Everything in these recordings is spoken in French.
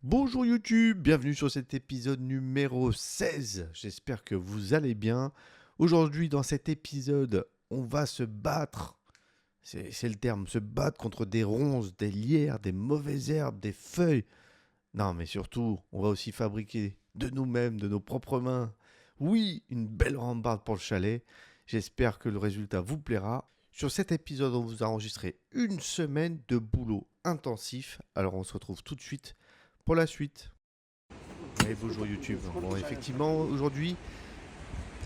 Bonjour YouTube, bienvenue sur cet épisode numéro 16. J'espère que vous allez bien. Aujourd'hui, dans cet épisode, on va se battre. C'est le terme, se battre contre des ronces, des lierres, des mauvaises herbes, des feuilles. Non, mais surtout, on va aussi fabriquer de nous-mêmes, de nos propres mains. Oui, une belle rambarde pour le chalet. J'espère que le résultat vous plaira. Sur cet épisode, on vous a enregistré une semaine de boulot intensif. Alors on se retrouve tout de suite pour la suite. Et bonjour YouTube. Bon, effectivement, aujourd'hui,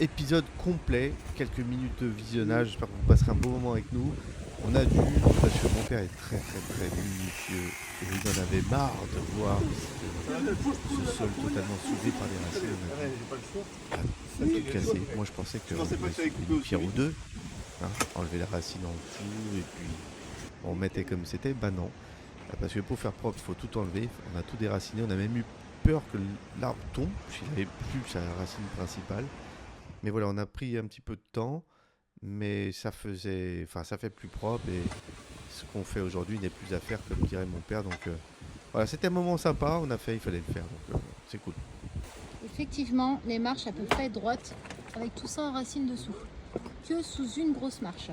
épisode complet, quelques minutes de visionnage. J'espère que vous passerez un bon moment avec nous. On a dû, parce que mon père est très minutieux, et il en avait marre de voir ce sol totalement soulevé par des racines. On a tout cassé. Moi, je pensais que c'était une pierre ou deux, hein, enlever la racine en dessous, et puis on mettait comme c'était. Bah non, parce que pour faire propre, il faut tout enlever. On a tout déraciné. On a même eu peur que l'arbre tombe, puisqu'il n'avait plus sa racine principale. Mais voilà, on a pris un petit peu de temps, mais ça fait plus propre et ce qu'on fait aujourd'hui n'est plus à faire, comme dirait mon père. Donc voilà, c'était un moment sympa. On a fait, il fallait le faire. Donc c'est cool. Effectivement, les marches à peu près droites, avec tout ça en racine dessous, que sous une grosse marche.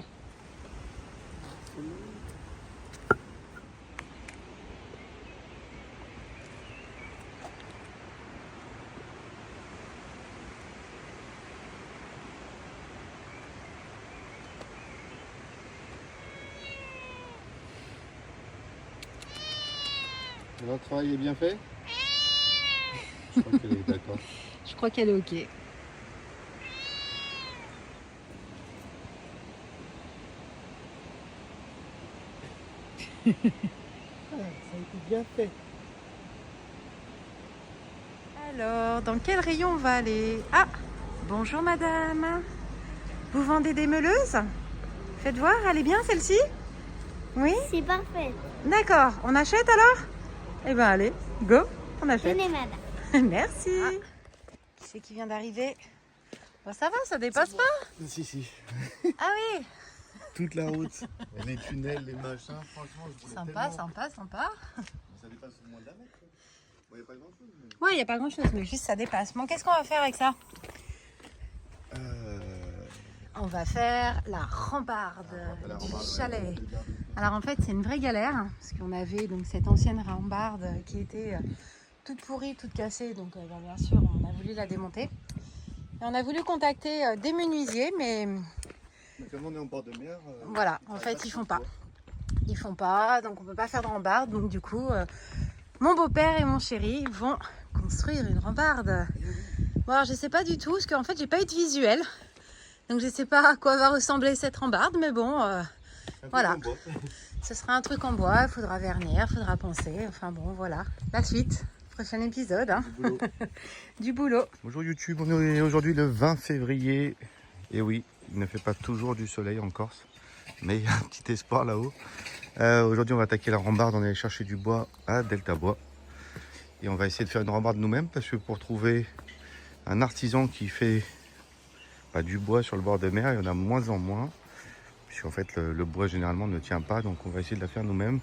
Votre travail est bien fait? Je crois qu'elle est d'accord. Je crois qu'elle est ok. Ça a été bien fait. Alors, dans quel rayon on va aller? Ah, bonjour madame. Vous vendez des meuleuses? Faites voir, elle est bien celle-ci? Oui? C'est parfait. D'accord, on achète alors? Eh ben allez, go, on achète. Tenez, madame. Merci. Qui c'est qui vient d'arriver? Bon, ça va, ça dépasse pas? Si. Ah oui, Toute la route. Et les tunnels, les machins, franchement, je voulais sympa. Ça dépasse au moins d'un mètre. Bon, il n'y a pas grand-chose. Mais... Ouais, il n'y a pas grand-chose, mais juste ça dépasse. Bon, qu'est-ce qu'on va faire avec ça? On va faire la rambarde du chalet. Alors en fait c'est une vraie galère hein, parce qu'on avait donc cette ancienne rambarde qui était toute pourrie, toute cassée, donc bien sûr on a voulu la démonter. Et on a voulu contacter des menuisiers, mais comme on est en bord de mer... voilà, en fait ils font pas. Ils font pas, donc on peut pas faire de rambarde. Donc du coup, mon beau-père et mon chéri vont construire une rambarde. Bon alors je sais pas du tout, parce qu'en fait j'ai pas eu de visuel. Donc je sais pas à quoi va ressembler cette rambarde, mais bon, voilà. Ce sera un truc en bois, il faudra vernir, il faudra penser. Enfin bon, voilà. La suite, prochain épisode. Hein. Du boulot. Du boulot. Bonjour YouTube, on est aujourd'hui le 20 février. Et oui, il ne fait pas toujours du soleil en Corse, mais il y a un petit espoir là-haut. Aujourd'hui, on va attaquer la rambarde. On est allé chercher du bois à Delta Bois. Et on va essayer de faire une rambarde nous-mêmes, parce que pour trouver un artisan qui fait du bois sur le bord de mer, il y en a de moins en moins. Puisqu'en fait, le bois généralement ne tient pas, donc on va essayer de la faire nous-mêmes.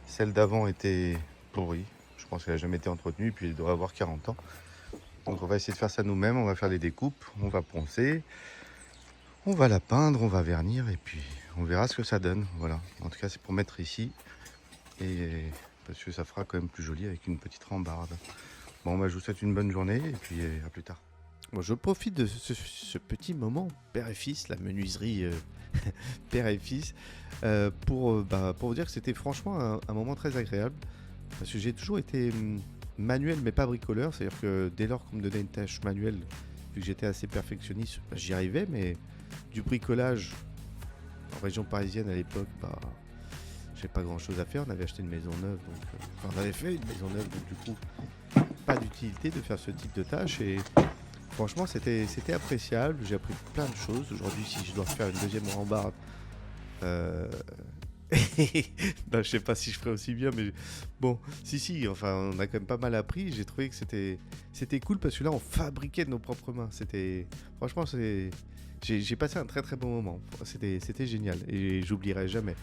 Celle d'avant était pourrie. Je pense qu'elle n'a jamais été entretenue, puis elle doit avoir 40 ans. Donc on va essayer de faire ça nous-mêmes. On va faire les découpes, on va poncer, on va la peindre, on va vernir, et puis on verra ce que ça donne. Voilà. En tout cas, c'est pour mettre ici, et parce que ça fera quand même plus joli avec une petite rambarde. Bon, je vous souhaite une bonne journée, et puis à plus tard. Bon, je profite de ce petit moment père et fils, la menuiserie père et fils, pour vous dire que c'était franchement un moment très agréable. Parce que j'ai toujours été manuel mais pas bricoleur. C'est-à-dire que dès lors qu'on me donnait une tâche manuelle, vu que j'étais assez perfectionniste, j'y arrivais. Mais du bricolage en région parisienne à l'époque, j'avais pas grand-chose à faire. On avait acheté une maison neuve, donc on avait fait une maison neuve, donc du coup, pas d'utilité de faire ce type de tâche. Et franchement, c'était appréciable. J'ai appris plein de choses. Aujourd'hui, si je dois faire une deuxième rambarde, je sais pas si je ferai aussi bien, mais bon, si, enfin, on a quand même pas mal appris. J'ai trouvé que c'était cool parce que là, on fabriquait de nos propres mains. Franchement, j'ai passé un très bon moment. C'était génial et j'oublierai jamais.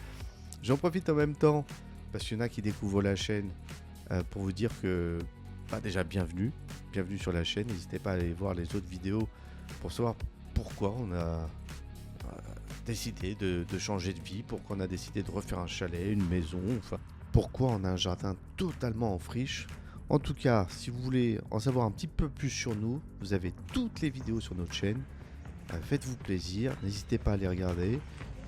J'en profite en même temps parce qu'il y en a qui découvrent la chaîne pour vous dire que déjà bienvenue sur la chaîne. N'hésitez pas à aller voir les autres vidéos pour savoir pourquoi on a décidé de changer de vie, pourquoi on a décidé de refaire un chalet, une maison, enfin pourquoi on a un jardin totalement en friche. En tout cas, si vous voulez en savoir un petit peu plus sur nous, vous avez toutes les vidéos sur notre chaîne. Faites-vous plaisir, n'hésitez pas à les regarder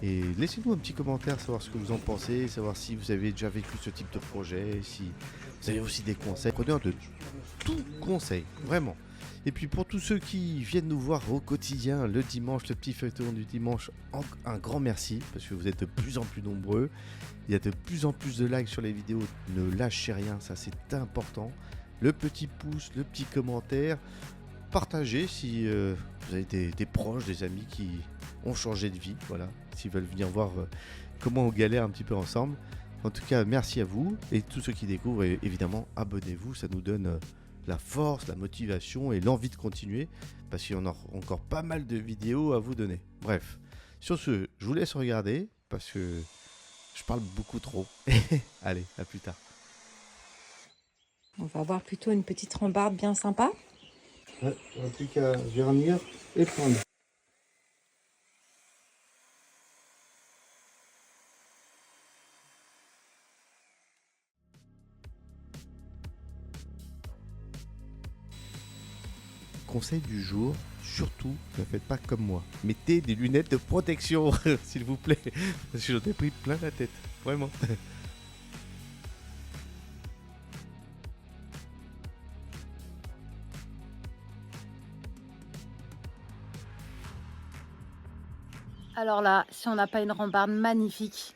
et laissez-nous un petit commentaire, savoir ce que vous en pensez, savoir si vous avez déjà vécu ce type de projet, si vous avez aussi des conseils. Preneur de tout conseil, vraiment. Et puis pour tous ceux qui viennent nous voir au quotidien, le dimanche, le petit feuilleton du dimanche, un grand merci parce que vous êtes de plus en plus nombreux. Il y a de plus en plus de likes sur les vidéos, ne lâchez rien, ça c'est important. Le petit pouce, le petit commentaire. Partagez si vous avez des proches, des amis qui ont changé de vie, voilà, s'ils veulent venir voir comment on galère un petit peu ensemble. En tout cas, merci à vous et tous ceux qui découvrent, évidemment, abonnez-vous, ça nous donne la force, la motivation et l'envie de continuer parce qu'il y en a encore pas mal de vidéos à vous donner. Bref, sur ce, je vous laisse regarder parce que je parle beaucoup trop. Allez, à plus tard. On va avoir plutôt une petite rambarde bien sympa. Ouais, on n'a plus qu'à vernir et prendre. Conseil du jour, surtout ne faites pas comme moi. Mettez des lunettes de protection, s'il vous plaît. Parce que j'en ai pris plein la tête, vraiment. Alors là, si on n'a pas une rambarde magnifique,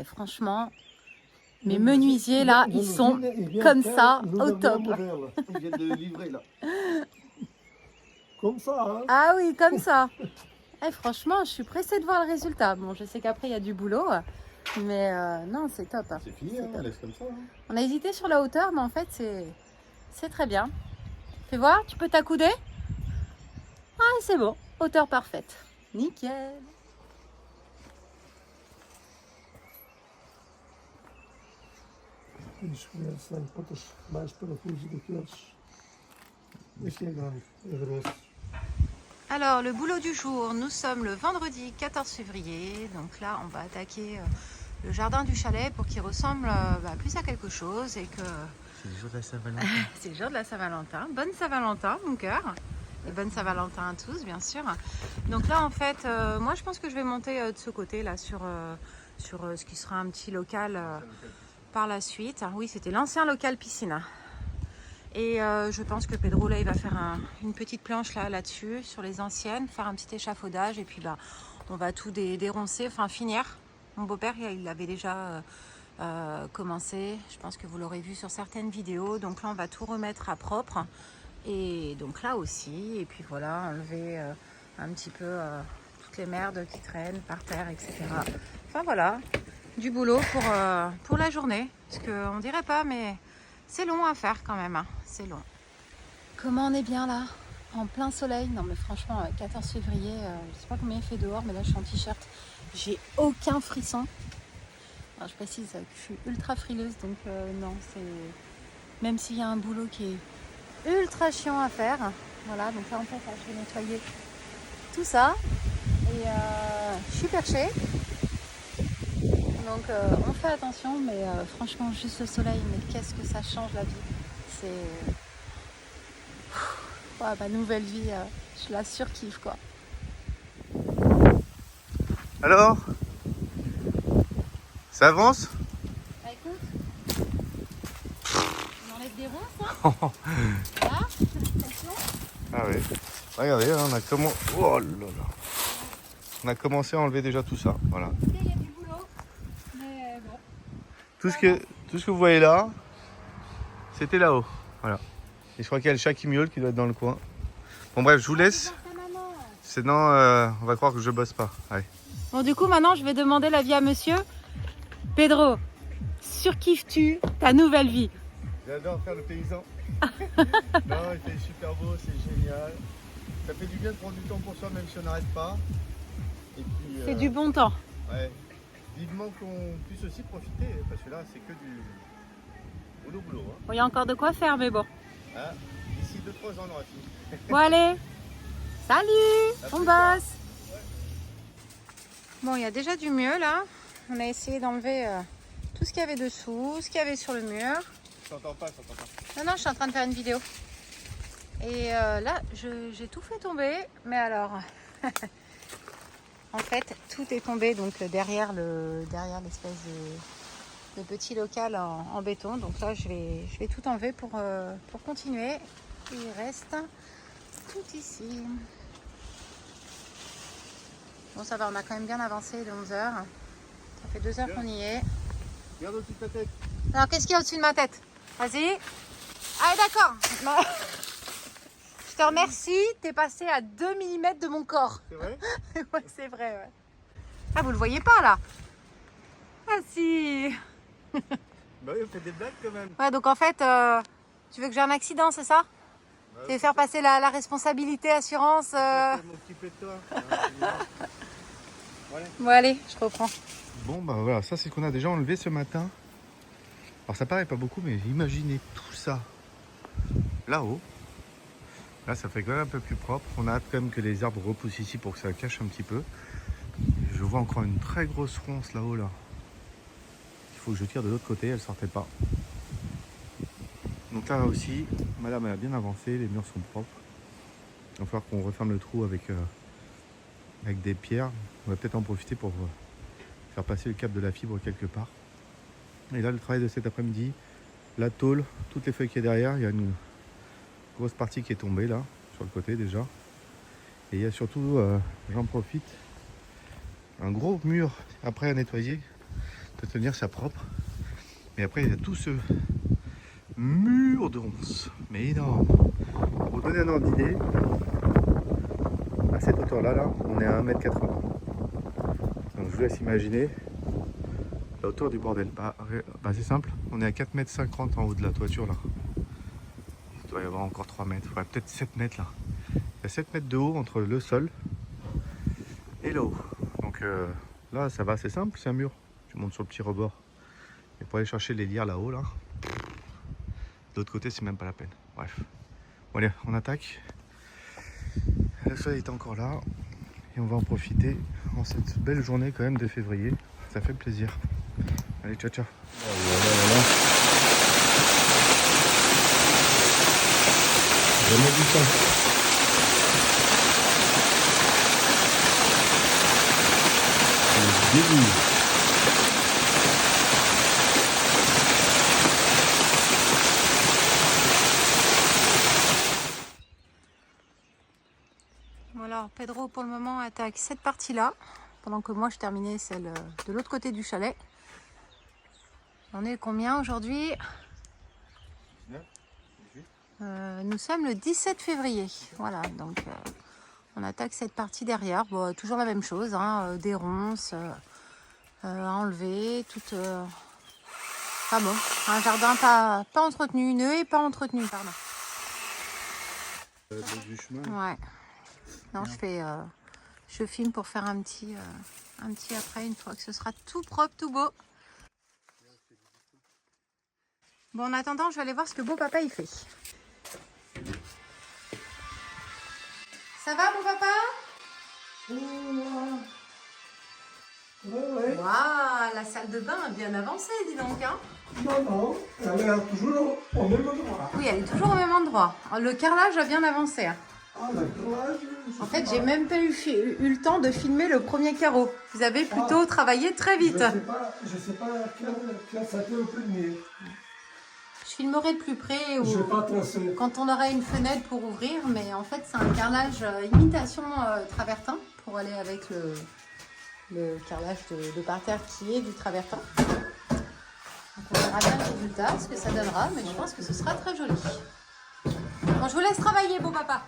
franchement, mes menuisiers là, ils sont comme ça, au top. Ils viennent de livrer là. Comme ça, hein. Ah oui, comme ça. Franchement, je suis pressée de voir le résultat. Bon, je sais qu'après, il y a du boulot, mais non, c'est top. C'est fini, hein, on laisse comme ça. Hein. On a hésité sur la hauteur, mais en fait, c'est très bien. Fais voir, tu peux t'accouder? Ah, c'est bon, hauteur parfaite. Nickel. Alors, le boulot du jour, nous sommes le vendredi 14 février. Donc là, on va attaquer le jardin du chalet pour qu'il ressemble plus à quelque chose. Et que C'est le jour de la Saint-Valentin. c'est le jour de la Saint-Valentin. Bonne Saint-Valentin, mon cœur. Et bonne Saint-Valentin à tous, bien sûr. Donc là, en fait, moi, je pense que je vais monter de ce côté, là, sur ce qui sera un petit local par la suite. Oui, c'était l'ancien local piscine. Et je pense que Pedro, là, il va faire une petite planche là-dessus, sur les anciennes, faire un petit échafaudage. Et puis, on va tout déroncer, enfin, finir. Mon beau-père, il avait déjà commencé. Je pense que vous l'aurez vu sur certaines vidéos. Donc là, on va tout remettre à propre. Et donc là aussi, et puis voilà, enlever un petit peu toutes les merdes qui traînent par terre, etc. Enfin voilà, du boulot pour la journée. Parce qu'on dirait pas, mais c'est long à faire quand même, hein. C'est long. Comment on est bien là? En plein soleil. Non mais franchement, 14 février, je sais pas combien il fait dehors, mais là je suis en t-shirt. J'ai aucun frisson. Alors, je précise que je suis ultra frileuse, donc non, c'est... Même s'il y a un boulot qui est ultra chiant à faire. Voilà, donc là en fait, je vais nettoyer tout ça. Et je suis perchée. Donc on fait attention, mais franchement, juste le soleil, mais qu'est-ce que ça change la vie. C'est... ma nouvelle vie, je la surkiffe, quoi. Alors, ça avance? Bah écoute, on enlève des ronces, hein. Là, attention. Ah oui. Regardez, on a commencé. Oh là là. On a commencé à enlever déjà tout ça. Voilà. Il y a du boulot, mais bon. Tout ce que vous voyez là, c'était là-haut. Voilà. Et je crois qu'il y a le chat qui miaule qui doit être dans le coin. Bon bref, je vous laisse. Sinon, on va croire que je bosse pas. Allez. Bon, du coup, maintenant, je vais demander l'avis à monsieur. Pedro, surkiffes-tu ta nouvelle vie? J'adore faire le paysan. Non, il fait super beau, c'est génial. Ça fait du bien de prendre du temps pour soi, même si on n'arrête pas. Et puis, C'est du bon temps. Ouais. Vivement qu'on puisse aussi profiter, parce que là, c'est que Boulot, boulot. Hein. Bon, il y a encore de quoi faire, mais bon. Hein, d'ici 2-3 ans, on aura fini. Bon, allez. Salut, À on plus tard. bosse. Bon, il y a déjà du mieux là. On a essayé d'enlever tout ce qu'il y avait dessous, ce qu'il y avait sur le mur. Je t'entends pas, je t'entends pas. Non, je suis en train de faire une vidéo. Et là, j'ai tout fait tomber. Mais alors, en fait, tout est tombé donc derrière l'espèce de petit local en béton. Donc là, je vais tout enlever pour continuer. Et il reste tout ici. Bon, ça va, on a quand même bien avancé de 11 heures. Ça fait 2 heures qu'on y est. Regarde au-dessus de ta tête. Alors, qu'est-ce qu'il y a au-dessus de ma tête? Vas-y. Ah, d'accord. Je te remercie. T'es passé à 2 mm de mon corps. C'est vrai? Ouais, c'est vrai, ouais. Ah, vous le voyez pas, là? Ah, si. Bah oui, on fait des blagues quand même. Ouais, donc en fait, tu veux que j'ai un accident, c'est ça? Tu veux faire passer la responsabilité assurance Mon petit peu de toi. Bon, allez, je reprends. Bon, bah voilà, ça c'est ce qu'on a déjà enlevé ce matin. Alors ça paraît pas beaucoup, mais imaginez tout ça là-haut. Là, ça fait quand même un peu plus propre. On a hâte quand même que les arbres repoussent ici pour que ça cache un petit peu. Je vois encore une très grosse ronce là-haut, là. Il faut que je tire de l'autre côté, elle sortait pas. Donc là aussi, madame elle a bien avancé, les murs sont propres. Il va falloir qu'on referme le trou avec des pierres. On va peut-être en profiter pour faire passer le câble de la fibre quelque part. Et là, le travail de cet après-midi, la tôle, toutes les feuilles qu'il y a derrière, il y a une grosse partie qui est tombée là, sur le côté déjà. Et il y a surtout, j'en profite, un gros mur après à nettoyer, de tenir ça propre. Mais après, il y a tout ce mur de ronces, mais énorme. Pour vous donner un ordre d'idée, à cette hauteur-là, là, on est à 1,80 m. Donc je vous laisse imaginer la hauteur du bordel. Bah, c'est simple, on est à 4,50 m en haut de la toiture là. Il doit y avoir encore 3 mètres, ouais, peut-être 7 mètres là. Il y a 7 mètres de haut entre le sol et le haut. Donc là, ça va, c'est simple, c'est un mur. Tu montes sur le petit rebord. Et pour aller chercher les lierres là-haut, là, de l'autre côté, c'est même pas la peine. Bref. Bon, allez, on attaque. Le soleil est encore là. Et on va en profiter en cette belle journée quand même de février. Ça fait plaisir. Allez, ciao, ciao. Voilà. Jamais vu ça. Le début. Bon, alors, Pedro, pour le moment, attaque cette partie-là, pendant que moi, je terminais celle de l'autre côté du chalet. On est combien aujourd'hui? Nous sommes le 17 février. Voilà, donc on attaque cette partie derrière. Bon, toujours la même chose, hein, des ronces à enlever, tout. Enfin bon, un jardin pas entretenu, une haie pas entretenue, pardon. Du chemin. Ouais. Non, je filme pour faire un petit après, une fois que ce sera tout propre, tout beau. Bon, en attendant, je vais aller voir ce que beau papa il fait. Ça va, mon papa? Ouais. Waouh, la salle de bain a bien avancé, dis donc. Hein? Non, elle est toujours au même endroit. Oui, elle est toujours au même endroit. Le carrelage a bien avancé. Hein. Ah, d'accord. En fait, j'ai même pas eu le temps de filmer le premier carreau. Vous avez plutôt travaillé très vite. Je sais pas quel ça fait au premier. Je filmerai de plus près Je vais pas tracer. quand on aura une fenêtre pour ouvrir, mais en fait c'est un carrelage imitation travertin pour aller avec le carrelage de parterre qui est du travertin. Donc on verra bien le résultat, ce que ça donnera, mais je pense que ce sera très joli. Bon, je vous laisse travailler, beau papa.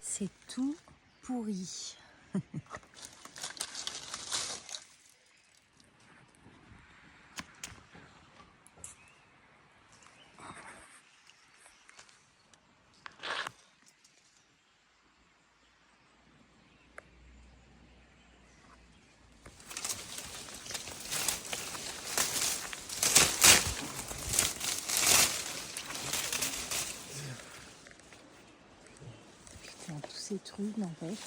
C'est tout pourri. ces trucs, n'empêche.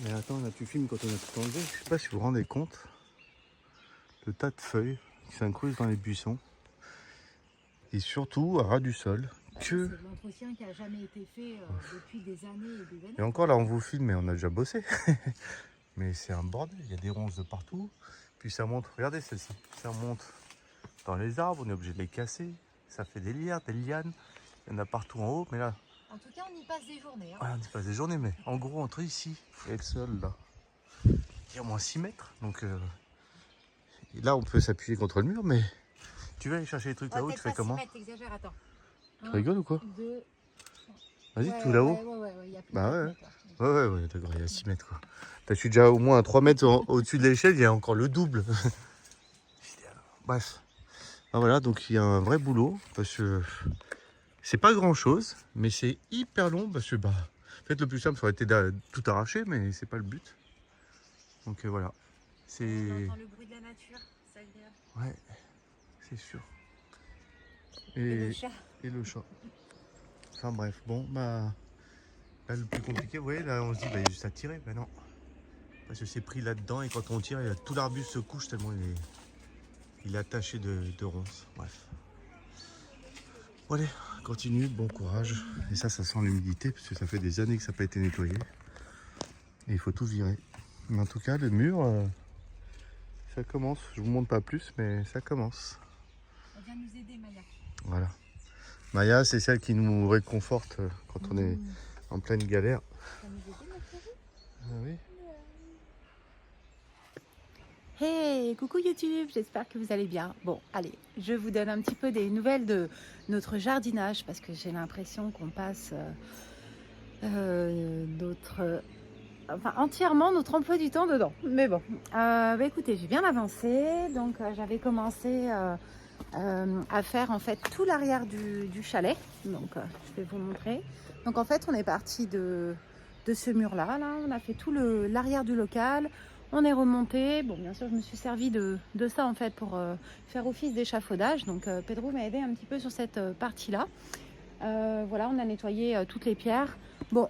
Mais attends, là tu filmes quand on a tout enlevé. Je sais pas si vous vous rendez compte. Le tas de feuilles qui s'incrustent dans les buissons. Et surtout à ras du sol. C'est l'entretien qui a jamais été fait depuis des années et des années. Et encore là on vous filme mais on a déjà bossé. Mais c'est un bordel, il y a des ronces de partout. Puis ça monte, regardez celle-ci, ça monte dans les arbres, on est obligé de les casser. Ça fait des lières, des lianes. Il y en a partout en haut, mais là, En tout cas, on y passe des journées. Hein. ouais, on y passe des journées, mais en gros entre ici et le sol là, il y a au moins 6 mètres. Donc et là on peut s'appuyer contre le mur, mais tu vas aller chercher les trucs là-haut, tu fais comment? T'exagères, attends. Tu rigoles ou quoi? 2. Vas-y, tout là-haut. Ouais, il y a plus Bah de ouais. mètres, là. Ouais, d'accord, il y a 6 mètres quoi. Je suis déjà au moins à 3 mètres au-dessus de l'échelle, il y a encore le double. Bref. Ah, voilà, donc il y a un vrai boulot, parce que c'est pas grand chose, mais c'est hyper long, parce que bah, en fait le plus simple ça aurait été de tout arracher, mais c'est pas le but. Donc voilà. C'est. On entend le bruit de la nature, c'est agréable. Ouais, c'est sûr. Et le chat. Et le chat. Enfin bref, bon, bah. Là, le plus compliqué, vous voyez, là on se dit, bah, il y a juste à tirer, mais non. Parce que c'est pris là-dedans et quand on tire, tout l'arbuste se couche tellement il est attaché de ronces. Bref. Bon, allez, continue, bon courage. Et ça sent l'humidité parce que ça fait des années que ça n'a pas été nettoyé. Et il faut tout virer. Mais en tout cas, le mur, ça commence. Je vous montre pas plus, mais ça commence. Elle vient nous aider, Maya. Voilà. Maya, c'est celle qui nous réconforte quand on est en pleine galère. Ça nous aider, ma chérie. Ah oui. Hey, coucou YouTube, j'espère que vous allez bien. Bon, allez, je vous donne un petit peu des nouvelles de notre jardinage parce que j'ai l'impression qu'on passe entièrement notre emploi du temps dedans. Mais bon, écoutez, j'ai bien avancé. Donc, j'avais commencé à faire en fait tout l'arrière du chalet. Donc, je vais vous montrer. Donc, en fait, on est parti de ce mur-là. Là, on a fait tout l'arrière du local. On est remonté. Bon, bien sûr, je me suis servi de ça en fait pour faire office d'échafaudage. Donc, Pedro m'a aidé un petit peu sur cette partie-là. Voilà, on a nettoyé toutes les pierres. Bon,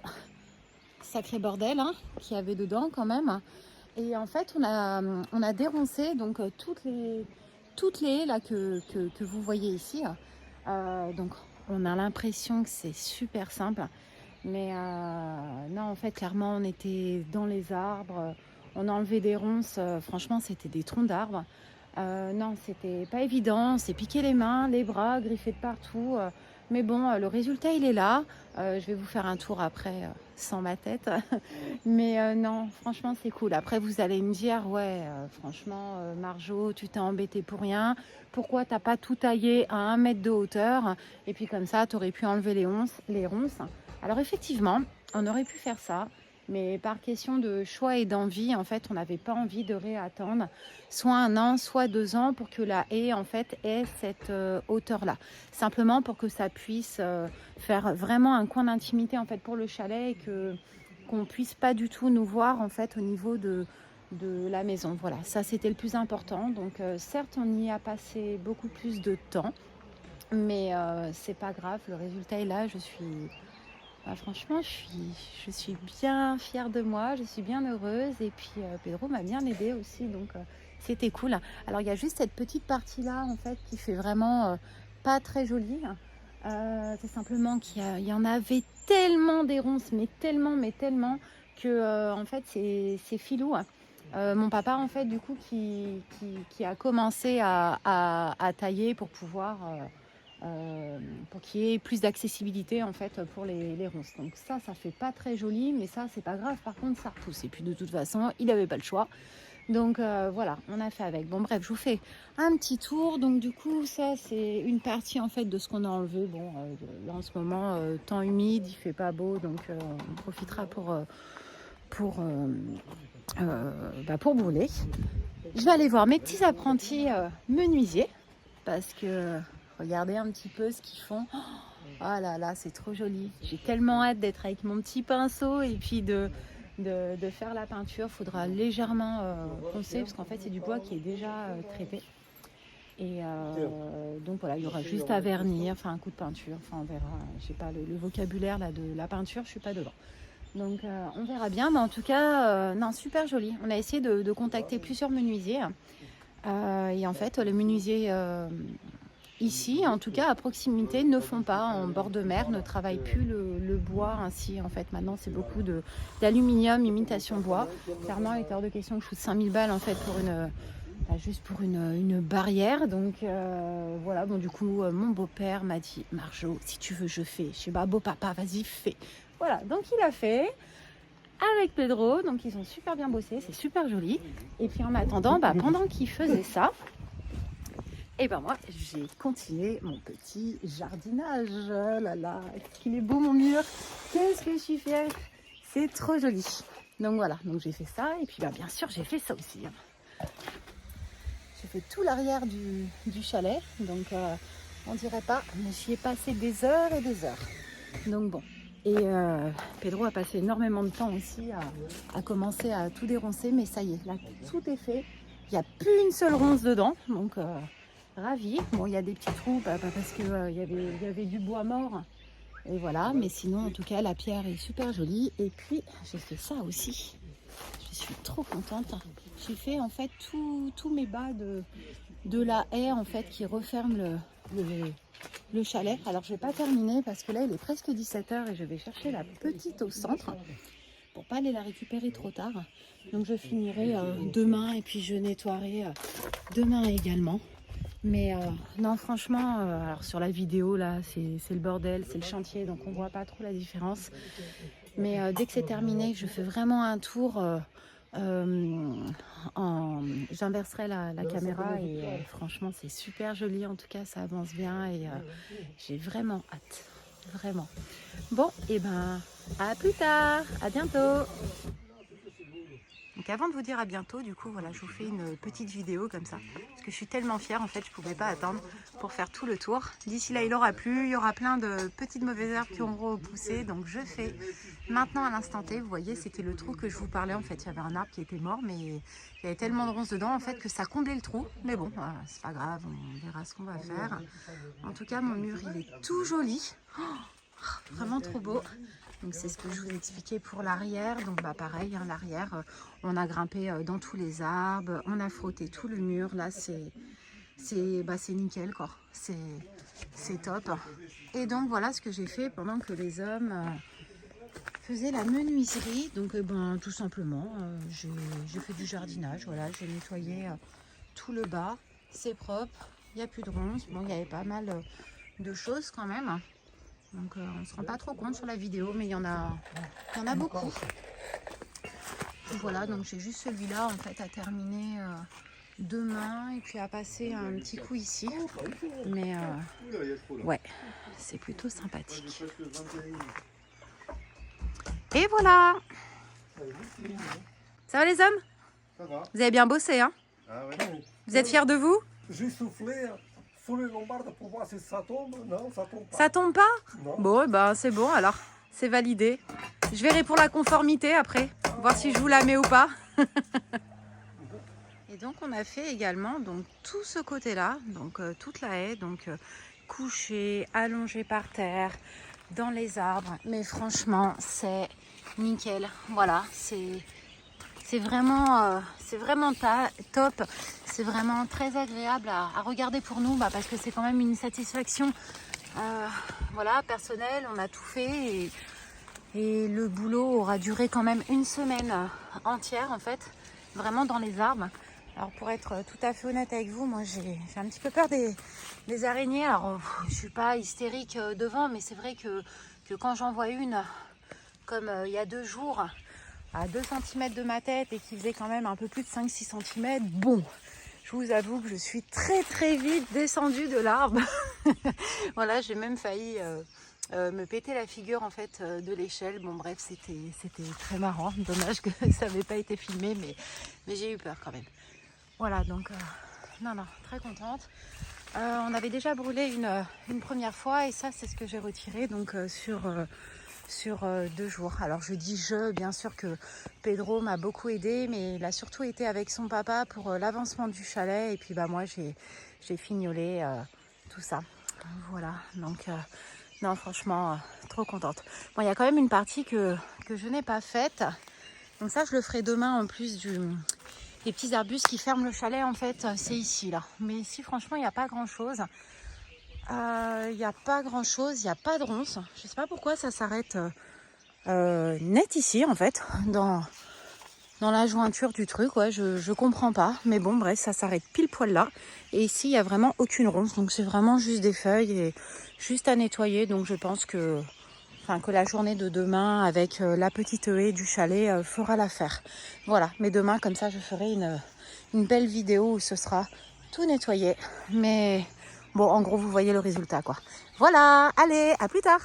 sacré bordel hein, qu'il y avait dedans quand même. Et en fait, on a déroncé donc toutes les haies là que vous voyez ici. Donc, on a l'impression que c'est super simple. Mais non, en fait, clairement, on était dans les arbres. On a enlevé des ronces, franchement c'était des troncs d'arbres. Non, c'était pas évident, on s'est piqué les mains, les bras, griffé de partout. Mais bon, le résultat il est là. Je vais vous faire un tour après sans ma tête. Mais non, franchement c'est cool. Après vous allez me dire, ouais, franchement Marjo, tu t'es embêtée pour rien. Pourquoi t'as pas tout taillé à 1 mètre de hauteur? Et puis comme ça, tu aurais pu enlever les ronces. Alors effectivement, on aurait pu faire ça. Mais par question de choix et d'envie, en fait, on n'avait pas envie de réattendre soit 1 an, soit 2 ans pour que la haie, en fait, ait cette hauteur-là. Simplement pour que ça puisse faire vraiment un coin d'intimité, en fait, pour le chalet et qu'on puisse pas du tout nous voir, en fait, au niveau de la maison. Voilà, ça, c'était le plus important. Donc, certes, on y a passé beaucoup plus de temps, mais c'est pas grave. Le résultat est là. Franchement, je suis bien fière de moi, je suis bien heureuse et puis Pedro m'a bien aidée aussi, donc c'était cool. Alors il y a juste cette petite partie là en fait qui fait vraiment pas très jolie. C'est simplement qu'il y en avait tellement des ronces, mais tellement que en fait c'est filou. Mon papa en fait du coup qui a commencé à tailler pour pouvoir pour qu'il y ait plus d'accessibilité en fait pour les ronces. Donc ça fait pas très joli, mais ça c'est pas grave, par contre ça repousse. Et puis de toute façon, il avait pas le choix. Donc voilà, on a fait avec. Bon bref, je vous fais un petit tour. Donc du coup, ça c'est une partie en fait de ce qu'on a enlevé. Bon, là en ce moment, temps humide, il fait pas beau, donc on profitera pour brûler. Je vais aller voir mes petits apprentis menuisiers parce que regardez un petit peu ce qu'ils font. Oh là là, c'est trop joli. J'ai tellement hâte d'être avec mon petit pinceau et puis de faire la peinture. Il faudra légèrement poncer parce qu'en fait, c'est du bois qui est déjà traité. Et donc voilà, il y aura juste à vernir, enfin un coup de peinture, enfin on verra. J'ai pas le vocabulaire là de la peinture, je suis pas dedans. Donc on verra bien, mais en tout cas, non, super joli. On a essayé de contacter plusieurs menuisiers. Et en fait, les menuisiers ici, en tout cas à proximité, ne font pas en bord de mer, ne travaillent plus le bois ainsi. En fait, maintenant, c'est beaucoup d'aluminium, imitation bois. Clairement, il est hors de question que je foute 5000 balles en fait pour juste pour une barrière. Donc voilà, bon du coup, mon beau-père m'a dit « Marjo, si tu veux, je fais. » Je suis « Bah, beau papa, vas-y, fais. » Voilà, donc il a fait avec Pedro, donc ils ont super bien bossé, c'est super joli. Et puis en attendant, pendant qu'il faisait ça, et moi j'ai continué mon petit jardinage. Oh là là, est-ce qu'il est beau mon mur? Qu'est-ce que je suis fière, c'est trop joli. Donc voilà, donc j'ai fait ça et puis bien sûr j'ai fait ça aussi. J'ai fait tout l'arrière du chalet, donc on dirait pas, mais j'y ai passé des heures et des heures. Donc bon. Et Pedro a passé énormément de temps aussi à commencer à tout déroncer, mais ça y est, là tout est fait. Il n'y a plus une seule ronce dedans, donc ravi. Bon, il y a des petits trous parce que il y avait du bois mort, et voilà. Mais sinon, en tout cas, la pierre est super jolie. Et puis j'ai fait ça aussi. Je suis trop contente. J'ai fait en fait tous mes bas de la haie en fait qui referme le chalet. Alors je vais pas terminer parce que là il est presque 17h et je vais chercher la petite au centre pour pas aller la récupérer trop tard. Donc je finirai demain et puis je nettoierai demain également. Mais non franchement, alors sur la vidéo là c'est le bordel, c'est le chantier, donc on voit pas trop la différence. Mais dès que c'est terminé, je fais vraiment un tour. J'inverserai la caméra et franchement c'est super joli, en tout cas ça avance bien et j'ai vraiment hâte, vraiment. Bon, et à plus tard, à bientôt. Donc avant de vous dire à bientôt, du coup voilà, je vous fais une petite vidéo comme ça parce que je suis tellement fière, en fait je pouvais pas attendre pour faire tout le tour. D'ici là il aura plu, il y aura plein de petites mauvaises herbes qui auront repoussé, donc je fais maintenant à l'instant T. Vous voyez, c'était le trou que je vous parlais, en fait il y avait un arbre qui était mort mais il y avait tellement de ronces dedans en fait que ça comblait le trou, mais bon c'est pas grave, on verra ce qu'on va faire. En tout cas mon mur il est tout joli, vraiment trop beau. Donc c'est ce que je vous ai expliqué pour l'arrière. Donc pareil, l'arrière, on a grimpé dans tous les arbres, on a frotté tout le mur. Là c'est nickel quoi, c'est top. Et donc voilà ce que j'ai fait pendant que les hommes faisaient la menuiserie. Donc tout simplement, j'ai fait du jardinage. Voilà, j'ai nettoyé tout le bas, c'est propre, il n'y a plus de ronces. Bon, il y avait pas mal de choses quand même. Donc on ne se rend pas trop compte sur la vidéo, mais il y en a beaucoup. Voilà, donc j'ai juste celui-là en fait à terminer demain et puis à passer un petit coup ici. Mais ouais, c'est plutôt sympathique. Et voilà. Ça va les hommes? Ça va. Vous avez bien bossé, hein? Ah ouais. Vous êtes fiers de vous? J'ai soufflé sur les lombardes pour voir si ça tombe. Non, ça tombe pas. Ça tombe pas? Non. Bon, c'est bon alors. C'est validé. Je verrai pour la conformité après, voir si je vous la mets ou pas. Et donc on a fait également donc tout ce côté-là, donc toute la haie, donc couché, allongé par terre, dans les arbres. Mais franchement, c'est nickel. Voilà, c'est vraiment top. C'est vraiment très agréable à regarder pour nous, parce que c'est quand même une satisfaction voilà, personnelle. On a tout fait et le boulot aura duré quand même une semaine entière en fait, vraiment dans les arbres. Alors pour être tout à fait honnête avec vous, moi j'ai un petit peu peur des araignées. Alors je suis pas hystérique devant, mais c'est vrai que quand j'en vois une comme il y a 2 jours à 2 cm de ma tête et qui faisait quand même un peu plus de 5-6 cm, bon, je vous avoue que je suis très très vite descendue de l'arbre. Voilà, j'ai même failli me péter la figure en fait de l'échelle. Bon bref, c'était très marrant. Dommage que ça n'avait pas été filmé, mais j'ai eu peur quand même. Voilà, donc non, très contente. On avait déjà brûlé une première fois et ça c'est ce que j'ai retiré donc sur 2 jours. Alors je dis je, bien sûr que Pedro m'a beaucoup aidé, mais il a surtout été avec son papa pour l'avancement du chalet. Et puis bah moi j'ai fignolé tout ça. Voilà, donc non franchement trop contente. Bon, il y a quand même une partie que je n'ai pas faite. Donc ça je le ferai demain en plus des petits arbustes qui ferment le chalet en fait, c'est ici là. Mais ici franchement il n'y a pas grand chose. Il n'y a pas grand chose, il n'y a pas de ronces. Je sais pas pourquoi ça s'arrête net ici en fait, dans la jointure du truc, ouais, je comprends pas. Mais bon bref, ça s'arrête pile poil là. Et ici il n'y a vraiment aucune ronce, donc c'est vraiment juste des feuilles et juste à nettoyer. Donc je pense que la journée de demain avec la petite haie du chalet fera l'affaire. Voilà, mais demain comme ça je ferai une belle vidéo où ce sera tout nettoyé. Mais bon, en gros vous voyez le résultat quoi. Voilà, allez, à plus tard.